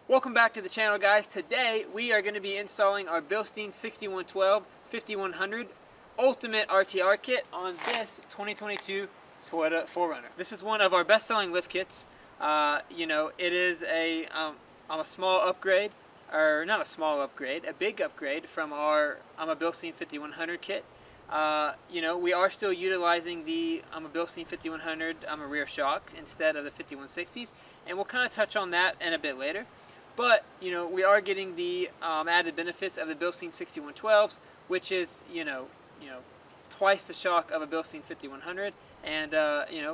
Welcome back to the channel, guys. Today we are going to be installing our Bilstien 6112 5100 Ultimate RTR kit on this 2022 Toyota 4Runner. This is one of our best-selling lift kits. It is a small upgrade, or not a small upgrade, a big upgrade from our Bilstien 5100 kit. We are still utilizing the Bilstien 5100 rear shocks instead of the 5160s, and we'll kind of touch on that in a bit later. But we are getting the added benefits of the Bilstien 6112s, which is twice the shock of a Bilstien 5100, and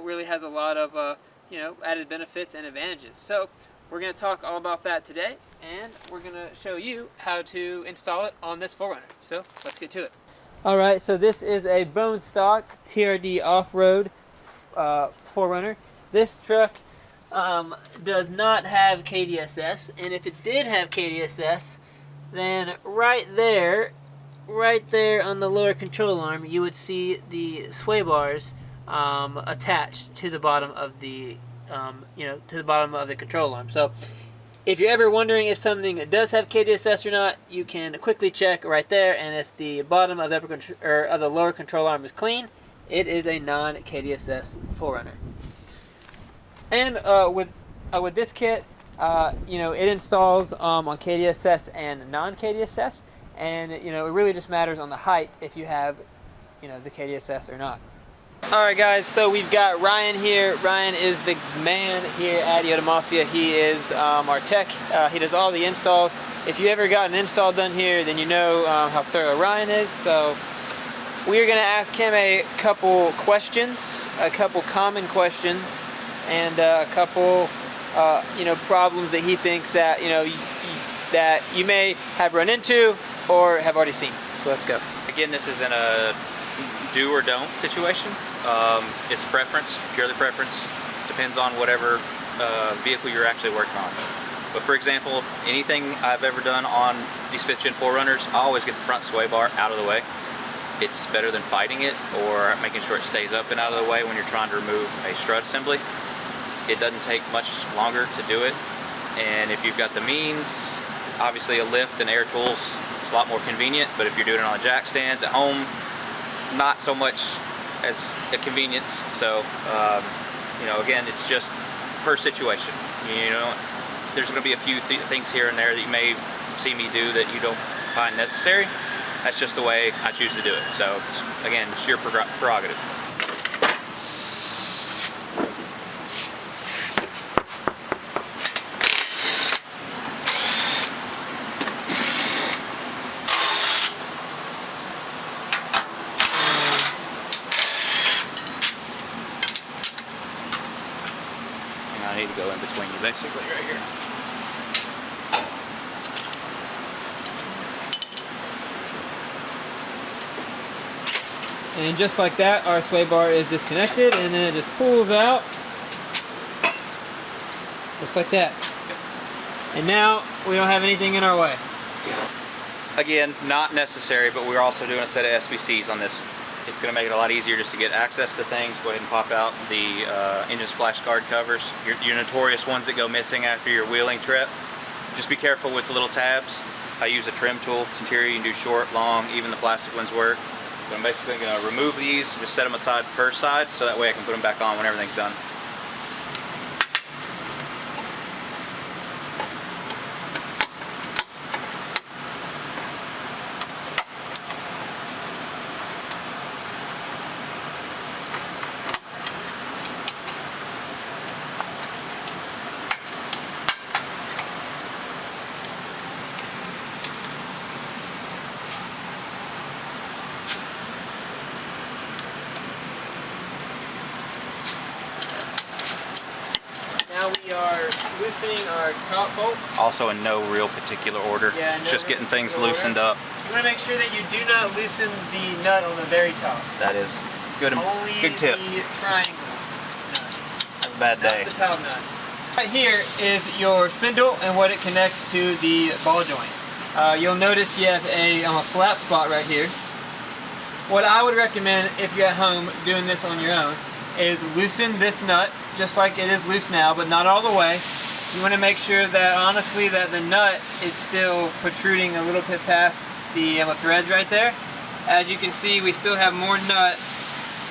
really has a lot of added benefits and advantages. So we're going to talk all about that today, and we're going to show you how to install it on this 4Runner. So let's get to it. All right, so this is a bone stock TRD Off-Road 4Runner. This truck does not have KDSS, and if it did have KDSS, then right there on the lower control arm, you would see the sway bars attached to the bottom of the control arm. So if you're ever wondering if something does have KDSS or not, you can quickly check right there, and if the bottom of the lower control arm is clean, it is a non-KDSS 4Runner. And with this kit, it installs on KDSS and non-KDSS, and it really just matters on the height if you have the KDSS or not. Alright guys, so we've got Ryan here. Ryan is the man here at YotaMafia. He is our tech. He does all the installs. If you ever got an install done here, then you know how thorough Ryan is. So we are going to ask him a couple questions, a couple common questions, and a couple problems that he thinks that that you may have run into or have already seen. So let's go. Again, this is in a do or don't situation. It's preference, purely preference. Depends on whatever vehicle you're actually working on. But for example, anything I've ever done on these 5th gen 4Runners, I always get the front sway bar out of the way. It's better than fighting it or making sure it stays up and out of the way when you're trying to remove a strut assembly. It doesn't take much longer to do it. And if you've got the means, obviously a lift and air tools, it's a lot more convenient. But if you're doing it on jack stands at home, not so much as a convenience. So again, it's just per situation. There's going to be a few things here and there that you may see me do that you don't find necessary. That's just the way I choose to do it. So again, it's your prerogative. I need to go in between you basically right here. And just like that, our sway bar is disconnected, and then it just pulls out just like that. And now we don't have anything in our way. Again, not necessary, but we're also doing a set of SPCs on this. It's going to make it a lot easier just to get access to things. Go ahead and pop out the engine splash guard covers, your notorious ones that go missing after your wheeling trip. Just be careful with the little tabs. I use a trim tool. It's interior, you can do short, long, even the plastic ones work. So I'm basically going to remove these, just set them aside per side, so that way I can put them back on when everything's done. Now we are loosening our top bolts. Also in no real particular order. Yeah, it's just getting things loosened up. You want to make sure that you do not loosen the nut on the very top. That is good tip. The triangle nuts. Have a bad day. Not the top nut. Right here is your spindle and what it connects to the ball joint. You'll notice you have a flat spot right here. What I would recommend if you're at home doing this on your own is loosen this nut just like it is loose now, but not all the way, You want to make sure that, honestly, that the nut is still protruding a little bit past the threads right there. As you can see, we still have more nut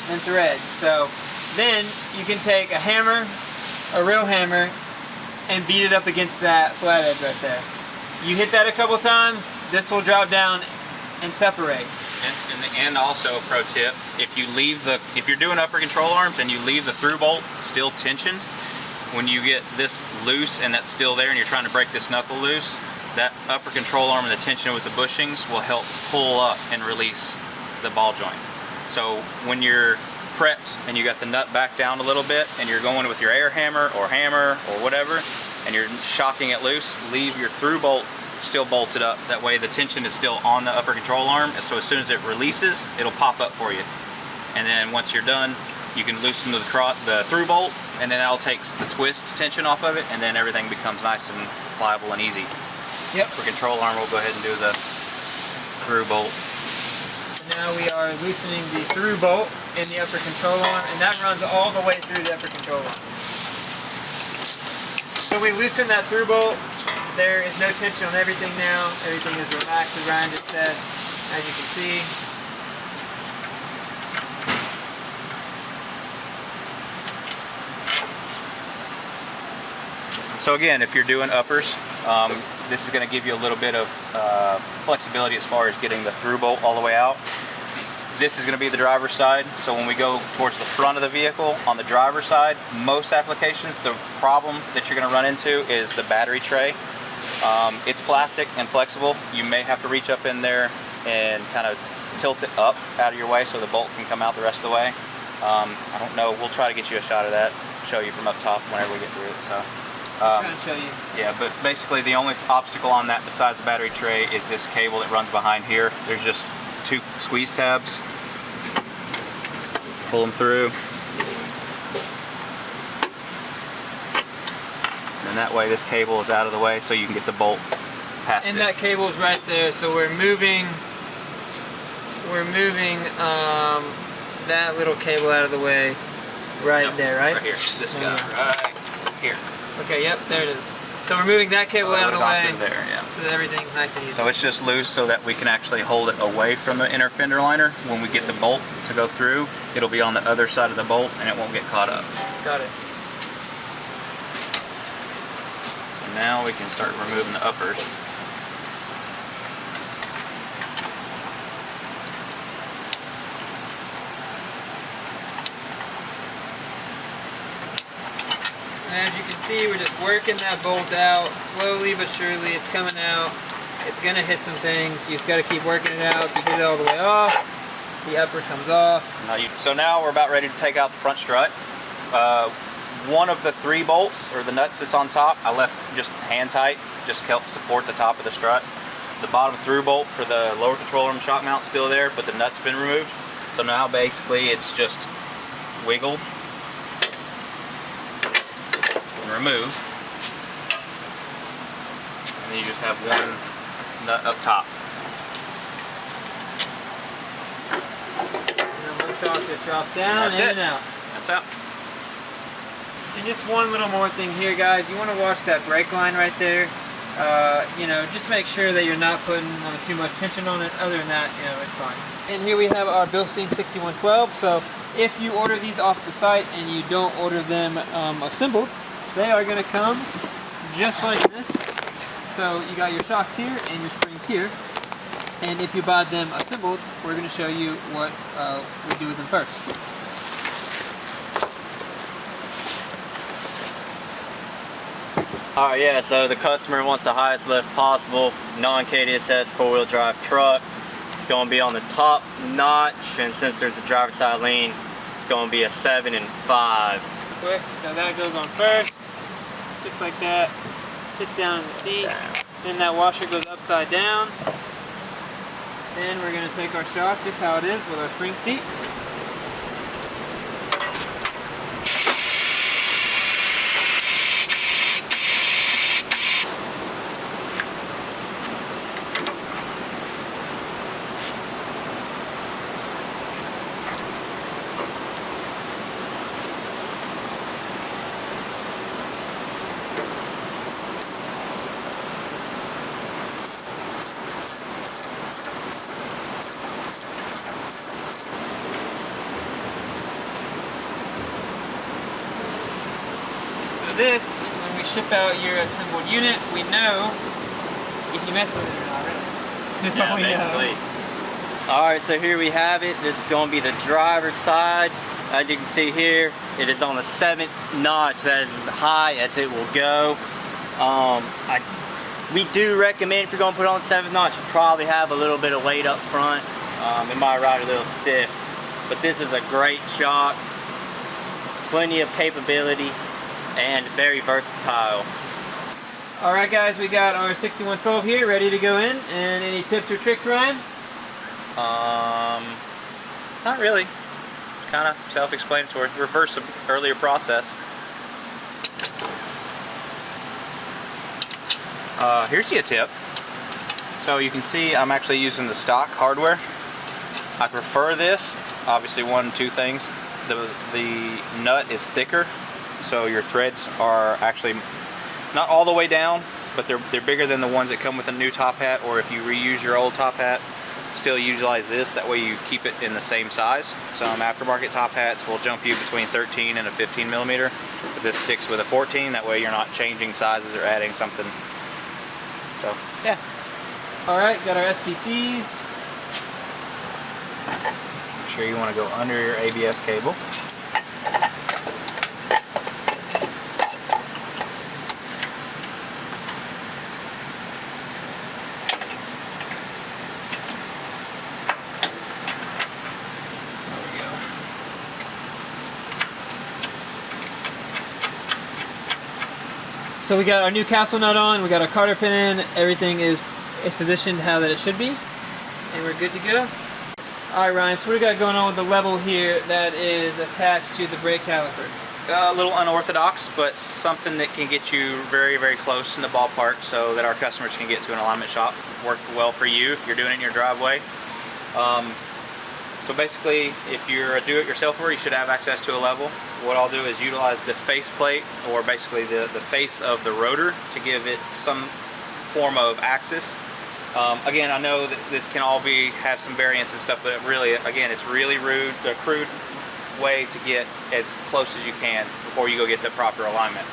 than threads. So then you can take a hammer, a real hammer, and beat it up against that flat edge right there. You hit that a couple times, this will drop down and separate. And also, pro tip, if you're doing upper control arms and you leave the through bolt still tensioned, when you get this loose and that's still there and you're trying to break this knuckle loose, that upper control arm and the tension with the bushings will help pull up and release the ball joint. So when you're prepped and you got the nut back down a little bit and you're going with your air hammer or whatever, and you're shocking it loose, leave your through bolt still bolted up. That way the tension is still on the upper control arm, and so as soon as it releases, it'll pop up for you. And then once you're done, you can loosen the through bolt, and then that'll take the twist tension off of it, and then everything becomes nice and pliable and easy. Yep. For control arm, we'll go ahead and do the through bolt. So now we are loosening the through bolt in the upper control arm, and that runs all the way through the upper control arm. So we loosen that through bolt. There is no tension on everything now. Everything is relaxed, as Ryan just said, as you can see. So again, if you're doing uppers, this is going to give you a little bit of flexibility as far as getting the through bolt all the way out. This is going to be the driver's side, so when we go towards the front of the vehicle on the driver's side, most applications, the problem that you're going to run into is the battery tray. It's plastic and flexible. You may have to reach up in there and kind of tilt it up out of your way so the bolt can come out the rest of the way. I don't know, we'll try to get you a shot of that, show you from up top whenever we get through it. So, I'll try and show you. Yeah, but basically the only obstacle on that besides the battery tray is this cable that runs behind here. There's just 2 squeeze tabs. Pull them through. And that way this cable is out of the way so you can get the bolt past it. And that cable is right there, so we're moving that little cable out of the way right there, right? Right here, this guy, right here. Okay, yep, there it is. So we're moving that cable out of the way, there, yeah. so that everything's nice and easy. So it's just loose so that we can actually hold it away from the inner fender liner. When we get the bolt to go through, it'll be on the other side of the bolt and it won't get caught up. Got it. So now we can start removing the uppers. And as you can see, we're just working that bolt out slowly but surely. It's coming out. It's gonna hit some things. You just gotta keep working it out to get it all the way off. The upper comes off. So now we're about ready to take out the front strut. One of the 3 bolts, or the nuts that's on top, I left just hand tight, just to help support the top of the strut. The bottom through bolt for the lower control arm shock mount's still there, but the nut's been removed. So now basically it's just wiggle and remove. And then you just have one nut up top. And one shock just drops down and out. That's out. And just one little more thing here, guys. You want to watch that brake line right there. You know, just make sure that you're not putting too much tension on it. Other than that, you know, it's fine. And here we have our Bilstien 6112. So if you order these off the site and you don't order them assembled, they are going to come just like this. So you got your shocks here and your springs here. And if you buy them assembled, we're going to show you what we do with them first. Alright, yeah, so the customer wants the highest lift possible, non-KDSS 4-wheel drive truck. It's going to be on the top notch, and since there's a driver's side lean, it's going to be a 7 and 5. Quick, so that goes on first, just like that, sits down in the seat, then that washer goes upside down. Then we're going to take our shock, just how it is with our spring seat. ship out your assembled unit. We know if you mess with it or not, really. That's what we know. Alright, so here we have it. This is going to be the driver's side. As you can see here, it is on the 7th notch. That is as high as it will go. We do recommend, if you're going to put on 7th notch, you probably have a little bit of weight up front. It might ride a little stiff, but this is a great shock. Plenty of capability and very versatile. Alright guys, we got our 6112 here ready to go in. And any tips or tricks, Ryan? Not really. Kind of self-explanatory. Reverse the earlier process. Here's your tip. So you can see I'm actually using the stock hardware. I prefer this. Obviously, two things. The nut is thicker, so your threads are actually not all the way down, but they're bigger than the ones that come with a new top hat, or if you reuse your old top hat, still utilize this. That way you keep it in the same size. Some aftermarket top hats will jump you between 13 and a 15 millimeter, but this sticks with a 14. That way you're not changing sizes or adding something. So yeah. All right, got our SPCs. Make sure you want to go under your ABS cable. So we got our new castle nut on, we got our carter pin in, everything is positioned how that it should be, and we're good to go. Alright Ryan, so what do we got going on with the level here that is attached to the brake caliper? A little unorthodox, but something that can get you very, very close in the ballpark so that our customers can get to an alignment shop. Work well for you if you're doing it in your driveway. So basically, if you're a do-it-yourselfer, you should have access to a level. What I'll do is utilize the face plate, or basically the face of the rotor, to give it some form of axis. Again, I know that this can all have some variance and stuff, but really, again, it's really a crude way to get as close as you can before you go get the proper alignment.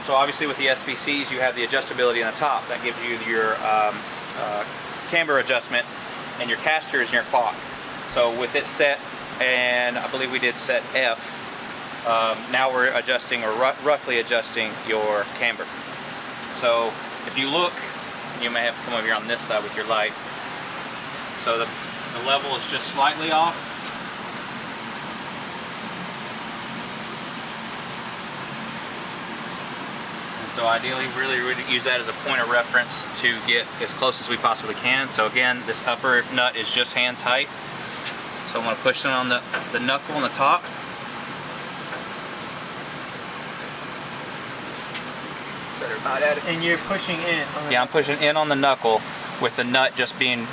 So obviously with the SPCs, you have the adjustability on the top. That gives you your camber adjustment and your casters and your clock. So with it set, and I believe we did set F, now we're adjusting, or roughly adjusting, your camber. So if you look, you may have to come over here on this side with your light. So the level is just slightly off. And so ideally, really use that as a point of reference to get as close as we possibly can. So again, this upper nut is just hand tight. So I'm going to push it on the knuckle on the top. And you're pushing in. Yeah, I'm pushing in on the knuckle with the nut just being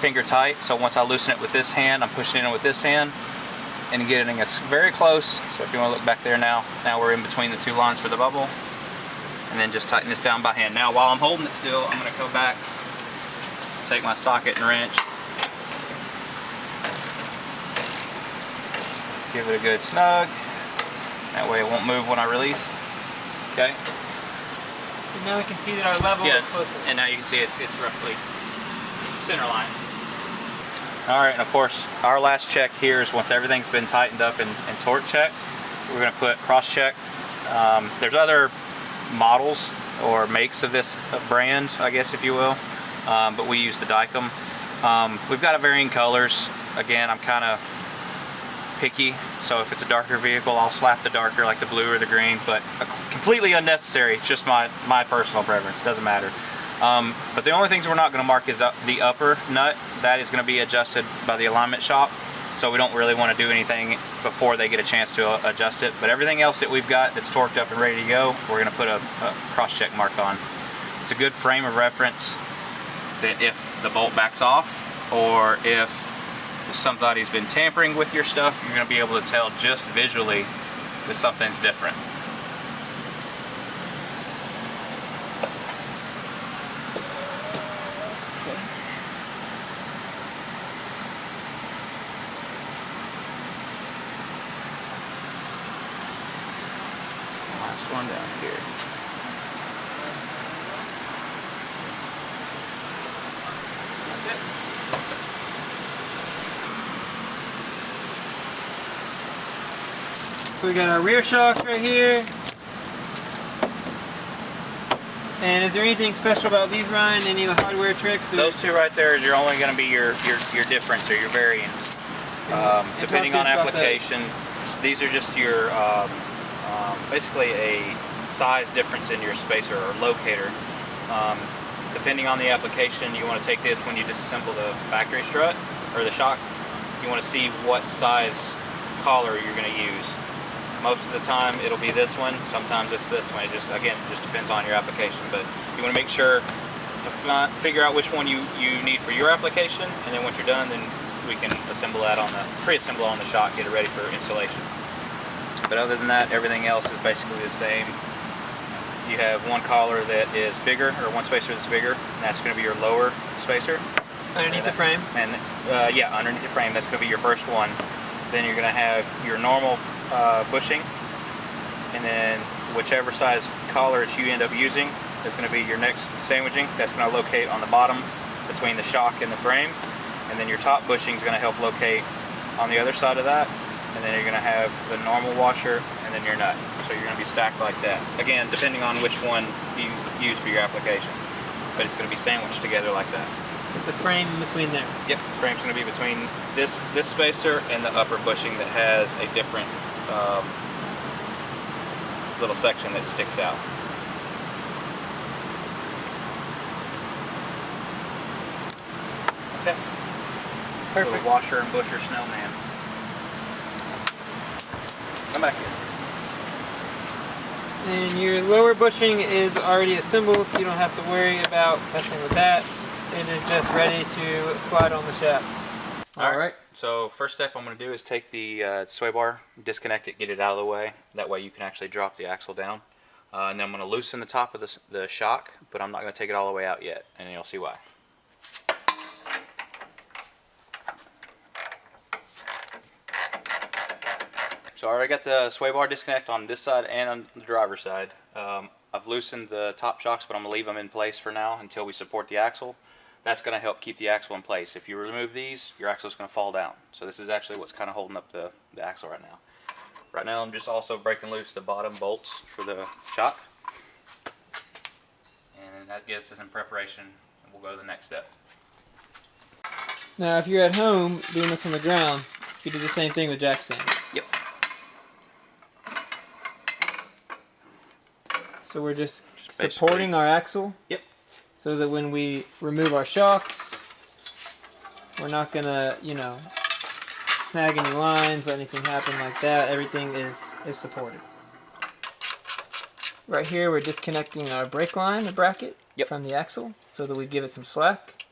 finger tight. So once I loosen it with this hand, I'm pushing in with this hand and getting us very close. So if you want to look back there now we're in between the two lines for the bubble. And then just tighten this down by hand. Now while I'm holding it still, I'm going to go back, take my socket and wrench, give it a good snug. That way it won't move when I release. Okay. And now we can see that our level is closer. And now you can see it's roughly center line. Alright, and of course our last check here is once everything's been tightened up and torque checked, we're going to put cross check. There's other models or makes of this brand, I guess, if you will, but we use the Dykem. We've got varying colors. Again, I'm kind of picky, so if it's a darker vehicle, I'll slap the darker, like the blue or the green, but completely unnecessary. It's just my personal preference. It doesn't matter. But the only things we're not going to mark is the upper nut. That is going to be adjusted by the alignment shop, so we don't really want to do anything before they get a chance to adjust it. But everything else that we've got that's torqued up and ready to go, we're going to put a cross-check mark on. It's a good frame of reference that if the bolt backs off, or if somebody's been tampering with your stuff, you're going to be able to tell just visually that something's different. Last one down here. So we got our rear shocks right here. And is there anything special about these, Ryan? Any of the hardware tricks? Or? Those two right there is only going to be your difference or your variance. Depending on application, these are just your basically a size difference in your spacer or locator. Depending on the application, you want to take this when you disassemble the factory strut or the shock. You want to see what size collar you're going to use. Most of the time it'll be this one, sometimes it's this one. It just depends on your application, but you want to make sure to figure out which one you need for your application, and then once you're done, then we can assemble that on the pre-assemble on the shock, get it ready for installation. But other than that, everything else is basically the same. You have one collar that is bigger, or one spacer that's bigger, and that's going to be your lower spacer. Underneath the frame? And yeah, underneath the frame, that's going to be your first one. Then you're going to have your normal bushing, and then whichever size collar that you end up using is going to be your next sandwiching. That's going to locate on the bottom between the shock and the frame, and then your top bushing is going to help locate on the other side of that, and then you're going to have the normal washer and then your nut. So you're going to be stacked like that. Again, depending on which one you use for your application, but it's going to be sandwiched together like that. With the frame in between there? Yep, the frame's going to be between this spacer and the upper bushing that has a different little section that sticks out. Okay. Perfect. Little washer and busher snowman. Come back here. And your lower bushing is already assembled, so you don't have to worry about messing with that. It is just ready to slide on the shaft. Alright. So first step I'm going to do is take the sway bar, disconnect it, get it out of the way. That way you can actually drop the axle down. And then I'm going to loosen the top of the shock, but I'm not going to take it all the way out yet, and you'll see why. So I already got the sway bar disconnect on this side and on the driver's side. I've loosened the top shocks, but I'm going to leave them in place for now until we support the axle. That's going to help keep the axle in place. If you remove these, your axle is going to fall down. So this is actually what's kind of holding up the axle right now. Right now I'm just also breaking loose the bottom bolts for the shock. And that gets us in preparation, and we'll go to the next step. Now if you're at home doing this on the ground, you do the same thing with jack stands. Yep. So we're just supporting our axle. Yep. So that when we remove our shocks, we're not gonna, you know, snag any lines, let anything happen like that. Everything is supported. Right here, we're disconnecting our brake line, the bracket, from the axle, so that we give it some slack.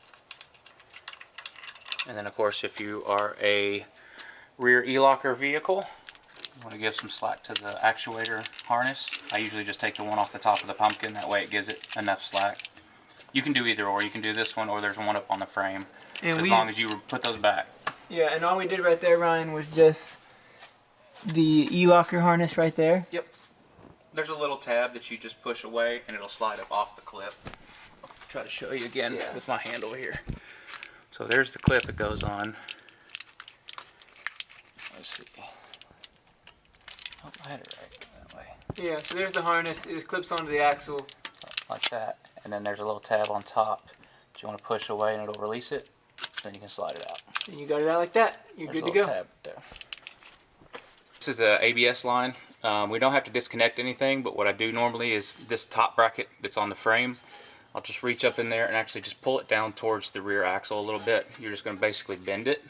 And then of course, if you are a rear e-locker vehicle, you want to give some slack to the actuator harness. I usually just take the one off the top of the pumpkin, that way it gives it enough slack. You can do either or. You can do this one, or there's one up on the frame, and as long as you put those back. Yeah, and all we did right there, Ryan, was just the e-locker harness right there. Yep. There's a little tab that you just push away, and it'll slide up off the clip. I'll try to show you again with my hand over here. So there's the clip it goes on. Let's see. Oh, I had it right that way. Yeah, so there's the harness. It just clips onto the axle. Like that. And then there's a little tab on top that you want to push away, and it'll release it. Then you can slide it out. And you got it out like that. You're good to go. Tab there. This is a ABS line. We don't have to disconnect anything, but what I do normally is this top bracket that's on the frame, I'll just reach up in there and actually just pull it down towards the rear axle a little bit. You're just going to basically bend it,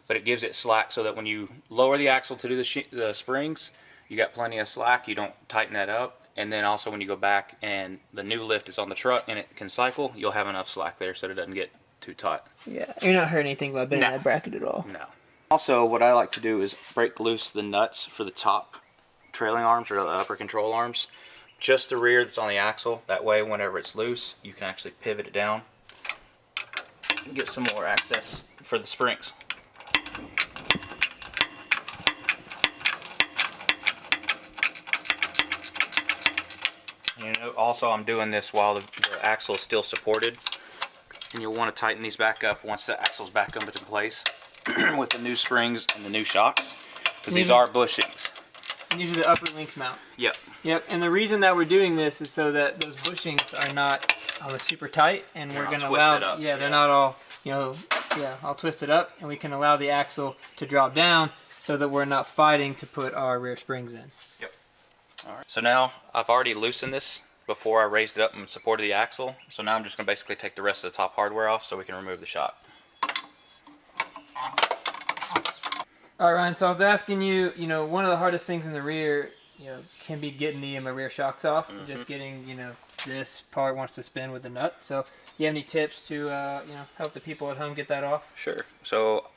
but it gives it slack so that when you lower the axle to do the springs, you got plenty of slack. You don't tighten that up. And then also when you go back and the new lift is on the truck and it can cycle, you'll have enough slack there so that it doesn't get too tight. Yeah, you're not hurting anything by bending that bracket at all. No. Also, what I like to do is break loose the nuts for the top trailing arms or the upper control arms. Just the rear that's on the axle. That way, whenever it's loose, you can actually pivot it down and get some more access for the springs. And also, I'm doing this while the axle is still supported. And you'll want to tighten these back up once the axle's back up into place with the new springs and the new shocks, because these are bushings. And these are the upper links mount. Yep. Yep, and the reason that we're doing this is so that those bushings are not super tight, and we're going to allow, they're not all, all twisted up, and we can allow the axle to drop down so that we're not fighting to put our rear springs in. Yep. All right. So now I've already loosened this before I raised it up and supported the axle. So now I'm just going to basically take the rest of the top hardware off so we can remove the shock. All right, Ryan, so I was asking you, one of the hardest things in the rear, can be getting the rear shocks off, just getting, this part wants to spin with the nut. So, you have any tips to, help the people at home get that off? Sure. So,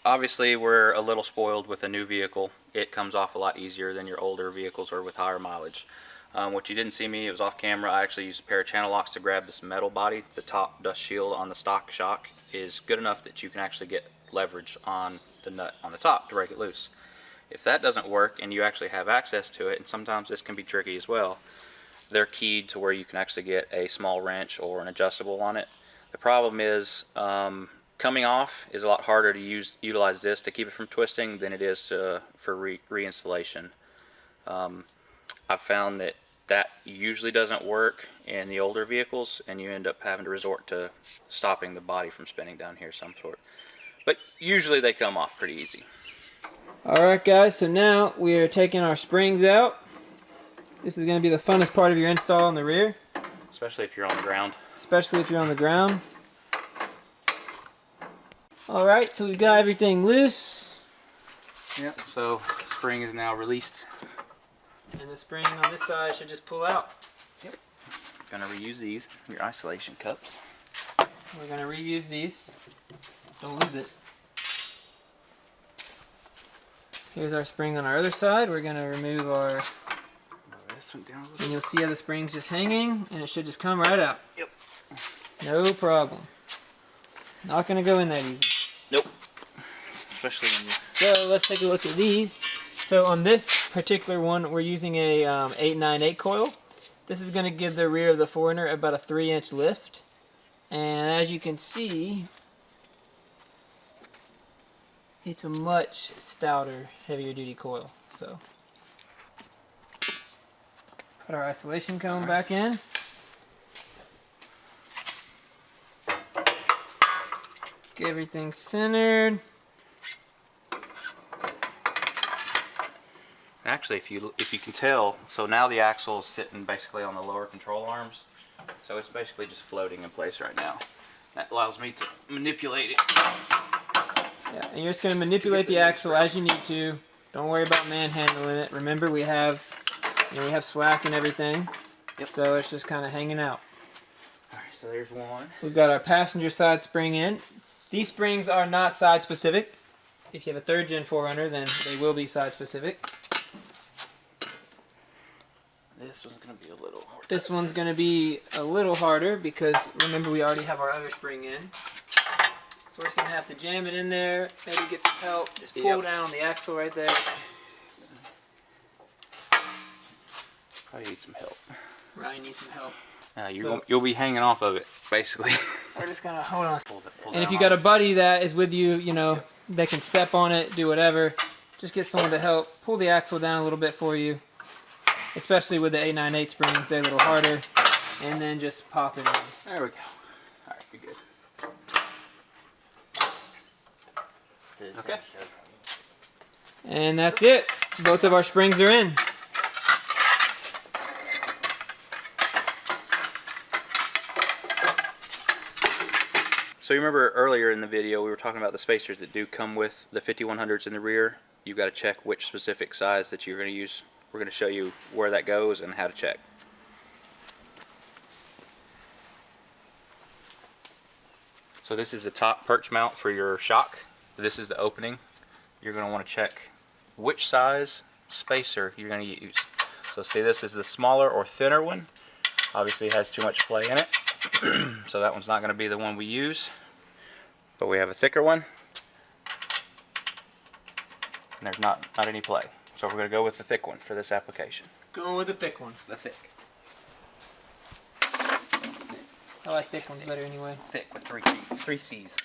obviously, we're a little spoiled with a new vehicle. It comes off a lot easier than your older vehicles or with higher mileage. What you didn't see me, it was off camera, I actually used a pair of channel locks to grab this metal body. The top dust shield on the stock shock is good enough that you can actually get leverage on the nut on the top to break it loose. If that doesn't work and you actually have access to it, and sometimes this can be tricky as well, they're keyed to where you can actually get a small wrench or an adjustable on it. The problem is coming off is a lot harder to utilize this to keep it from twisting than it is for reinstallation. I've found that usually doesn't work in the older vehicles, and you end up having to resort to stopping the body from spinning down here some sort. But usually they come off pretty easy. Alright guys, so now we are taking our springs out. This is going to be the funnest part of your install in the rear. Especially if you're on the ground. Especially if you're on the ground. Alright, so we've got everything loose. Yep, so spring is now released. And the spring on this side should just pull out. Yep. Gonna reuse these, your isolation cups. We're gonna reuse these. Don't lose it. Here's our spring on our other side. We're gonna remove our... And you'll see how the spring's just hanging, and it should just come right out. Yep. No problem. Not gonna go in that easy. Nope. Especially when you... So let's take a look at these. So on this particular one, we're using a 898 coil. This is going to give the rear of the 4Runner about a 3-inch lift. And as you can see, it's a much stouter, heavier duty coil. So put our isolation cone back in. Get everything centered. Actually, if you can tell, so now the axle is sitting basically on the lower control arms. So it's basically just floating in place right now. That allows me to manipulate it. Yeah, and you're just going to manipulate the axle as you need to. Don't worry about manhandling it. Remember, we have slack and everything. Yep. So it's just kind of hanging out. Alright, so there's one. We've got our passenger side spring in. These springs are not side specific. If you have a 3rd gen 4Runner, then they will be side specific. This one's going to be a little harder. This one's going to be a little harder because remember we already have our other spring in. So we're just going to have to jam it in there, maybe get some help, just pull down on the axle right there. Probably need some help. Ryan needs some help. You'll be hanging off of it, basically. We're just going to hold on. Pull and if you got a buddy that is with you, they can step on it, do whatever, just get someone to help. Pull the axle down a little bit for you. Especially with the 898 springs, they're a little harder. And then just pop it in. There we go. Alright, you're good. Okay. And that's it. Both of our springs are in. So you remember earlier in the video we were talking about the spacers that do come with the 5100s in the rear. You've got to check which specific size that you're going to use. We're going to show you where that goes and how to check. So this is the top perch mount for your shock. This is the opening. You're going to want to check which size spacer you're going to use. So see, this is the smaller or thinner one. Obviously it has too much play in it. So that one's not going to be the one we use. But we have a thicker one. And there's not any play. So we're going to go with the thick one for this application. Going with the thick one. The thick. I like thick ones better anyway. Thick with three C's.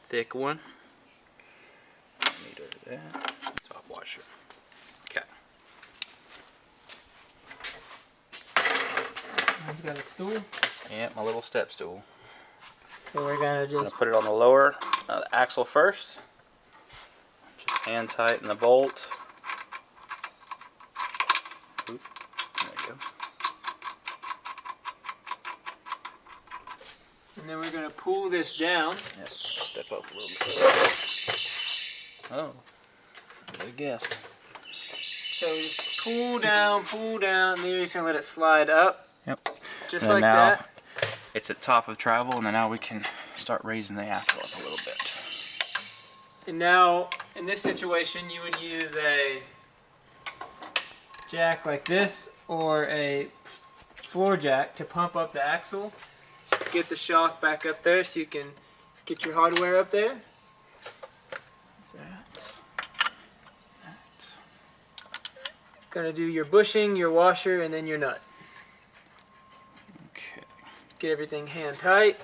thick one. That. Top washer. Okay. Mine's got a stool. Yeah, my little step stool. So we're gonna just put it on the lower axle first. Just hand tighten the bolt. Oop, there you go. and then we're gonna pull this down. Yep. Step up a little bit. Oh, good guess. So just pull down, and then you're just gonna let it slide up. Yep. Just like that. It's at top of travel, and then now we can start raising the axle up a little bit. And now, in this situation, you would use a jack like this or a floor jack to pump up the axle. Get the shock back up there so you can get your hardware up there. Gonna do your bushing, your washer, and then your nut. Okay. Get everything hand tight.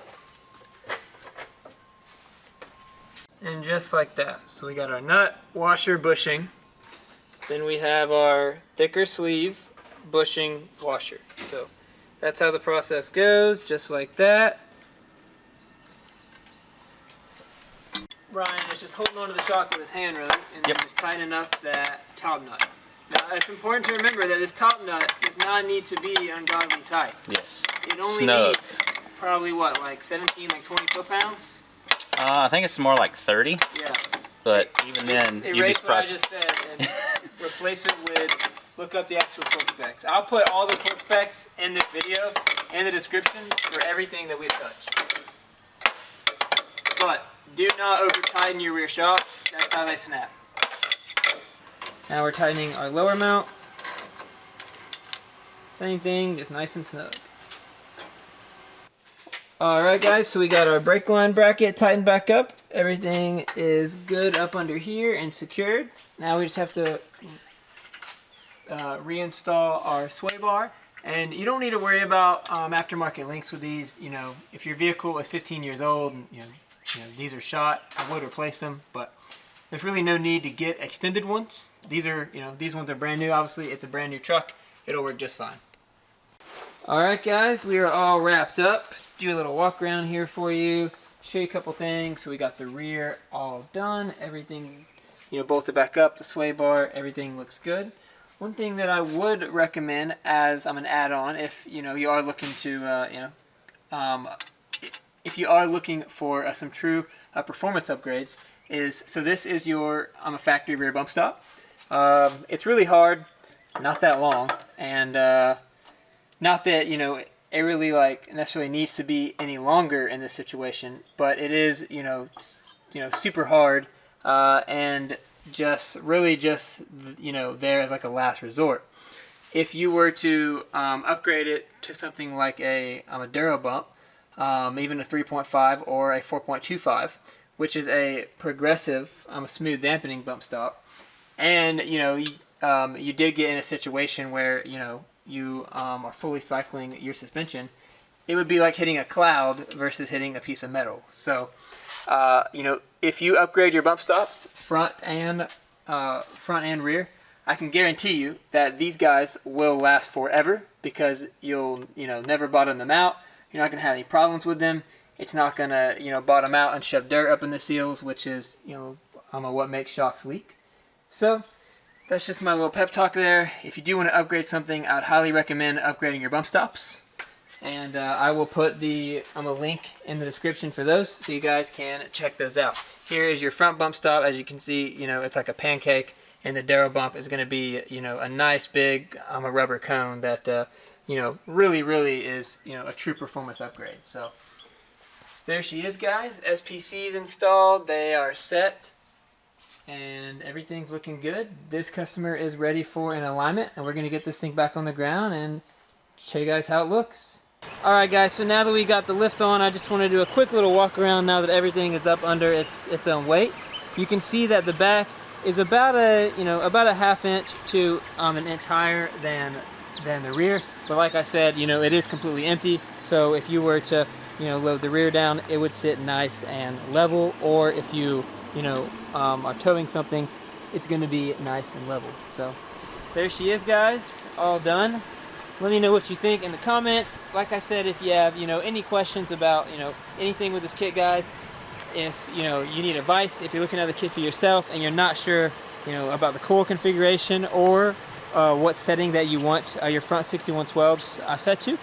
And just like that. So we got our nut, washer, bushing. Then we have our thicker sleeve, bushing, washer. So that's how the process goes, just like that. Ryan is just holding onto the shock with his hand really, and then just tightening up that top nut. Now it's important to remember that this top nut does not need to be ungodly tight. Yes. It only needs probably what, like 17, like 20 foot-pounds? I think it's more like 30. Yeah. But even then, you'd be erase what I surprised. just said and replace it with, look up the actual torque specs. I'll put all the torque specs in this video and the description for everything that we've touched. But do not over tighten your rear shocks. That's how they snap. Now we're tightening our lower mount. Same thing, just nice and snug. Alright guys, so we got our brake line bracket tightened back up. Everything is good up under here and secured. Now we just have to reinstall our sway bar. And you don't need to worry about aftermarket links with these. You know, if your vehicle is 15 years old and you know these are shot, I would replace them, but there's really no need to get extended ones. These are, these ones are brand new. Obviously, it's a brand new truck. It'll work just fine. All right, guys, we are all wrapped up. Do a little walk around here for you. Show you a couple things. So we got the rear all done. Everything, bolted back up. The sway bar, everything looks good. One thing that I would recommend as an add-on, if you are looking to, if you are looking for some true performance upgrades, so this is your a factory rear bump stop. It's really hard, not that long, and not that it really necessarily needs to be any longer in this situation, but it is super hard and just really there as like a last resort. If you were to upgrade it to something like a Duro bump, even a 3.5 or a 4.25, which is a progressive, a smooth dampening bump stop, and you did get in a situation where you are fully cycling your suspension, it would be like hitting a cloud versus hitting a piece of metal. So if you upgrade your bump stops front and rear, I can guarantee you that these guys will last forever because you'll never bottom them out. You're not going to have any problems with them. It's not going to bottom out and shove dirt up in the seals, which is what makes shocks leak. So that's just my little pep talk there. If you do want to upgrade something, I would highly recommend upgrading your bump stops. And I will put a link in the description for those so you guys can check those out. Here is your front bump stop. As you can see, it's like a pancake, and the Duro bump is going to be a nice big a rubber cone that really is a true performance upgrade. So there she is, guys. SPC's installed. They are set. And everything's looking good. This customer is ready for an alignment, and we're going to get this thing back on the ground and show you guys how it looks. Alright guys, so now that we got the lift on, I just want to do a quick little walk around now that everything is up under its own weight. You can see that the back is about a ½ inch to an inch higher than the rear. But like I said, it is completely empty. So if you were to load the rear down, it would sit nice and level, or if you, are towing something, it's going to be nice and level. So there she is, guys, all done. Let me know what you think in the comments. Like I said, if you have, any questions about, anything with this kit, guys, if, you need advice, if you're looking at the kit for yourself and you're not sure, about the coil configuration or what setting that you want your front 6112s set to,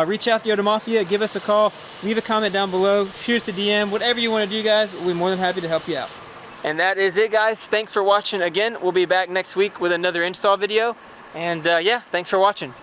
reach out to YotaMafia, give us a call, leave a comment down below, shoot us a DM, whatever you want to do, guys, we'll be more than happy to help you out. And that is it, guys. Thanks for watching again. We'll be back next week with another install video. And yeah, thanks for watching.